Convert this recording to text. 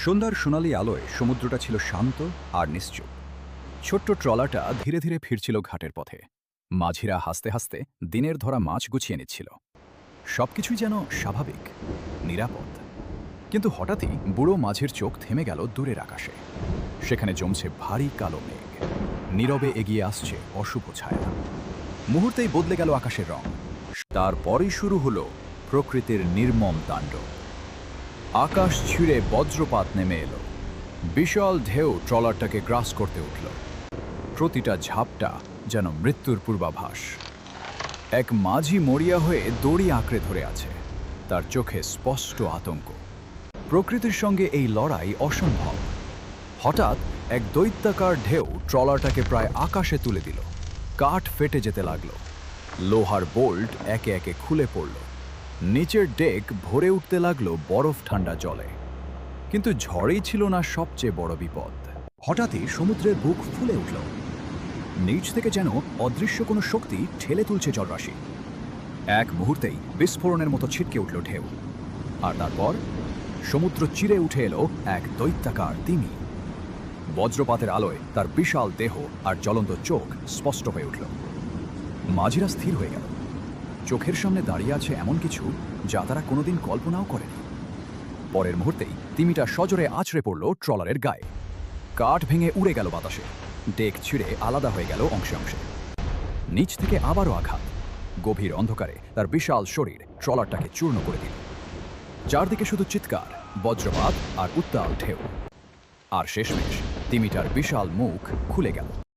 সন্ধ্যার সোনালি আলোয় সমুদ্রটা ছিল শান্ত আর নিশ্চুপ। ছোট্ট ট্রলারটা ধীরে ধীরে ফিরছিল ঘাটের পথে। মাঝিরা হাসতে হাসতে দিনের ধরা মাছ গুছিয়ে নিচ্ছিল। সবকিছুই যেন স্বাভাবিক, নিরাপদ। কিন্তু হঠাৎই বুড়ো মাঝির চোখ থেমে গেল দূরের আকাশে। সেখানে জমছে ভারী কালো মেঘ। নীরবে এগিয়ে আসছে অশুভ ছায়া। মুহূর্তেই বদলে গেল আকাশের রং। তারপরই শুরু হলো প্রকৃতির নির্মম তাণ্ডব। আকাশ ছিঁড়ে বজ্রপাত নেমে এলো। বিশাল ঢেউ ট্রলারটাকে গ্রাস করতে উঠল। প্রতিটা ঝাপটা যেন মৃত্যুর পূর্বাভাস। এক মাঝি মরিয়া হয়ে দড়ি আঁকড়ে ধরে আছে, তার চোখে স্পষ্ট আতঙ্ক। প্রকৃতির সঙ্গে এই লড়াই অসম্ভব। হঠাৎ এক দৈত্যাকার ঢেউ ট্রলারটাকে প্রায় আকাশে তুলে দিল। কাঠ ফেটে যেতে লাগলো। লোহার বোল্ট একে একে খুলে পড়ল। নিচের ডেক ভরে উঠতে লাগলো বরফ ঠান্ডা জলে। কিন্তু ঝড়েই ছিল না সবচেয়ে বড় বিপদ। হঠাৎই সমুদ্রের বুক ফুলে উঠল। নিচ থেকে যেন অদৃশ্য কোনো শক্তি ঠেলে তুলছে জলরাশি। এক মুহূর্তেই বিস্ফোরণের মতো ছিটকে উঠল ঢেউ। আর তারপর সমুদ্র চিরে উঠে এলো এক দৈত্যাকার তিমি। বজ্রপাতের আলোয় তার বিশাল দেহ আর জ্বলন্ত চোখ স্পষ্ট হয়ে উঠল। মাঝিরা স্থির হয়ে গেল। চোখের সামনে দাঁড়িয়ে আছে এমন কিছু যা তারা কোনোদিন কল্পনাও করেনি। পরের মুহূর্তেই তিমিটা সজোরে আছড়ে পড়ল ট্রলারের গায়ে। কাঠ ভেঙে উড়ে গেল বাতাসে। ডেক ছিঁড়ে আলাদা হয়ে গেল অংশে অংশে। নিচ থেকে আবারও আঘাত। গভীর অন্ধকারে তার বিশাল শরীর ট্রলারটাকে চূর্ণ করে দিল। চারদিকে শুধু চিৎকার, বজ্রপাত আর উত্তাল ঢেউ। আর শেষমেশ তিমিটার বিশাল মুখ খুলে গেল।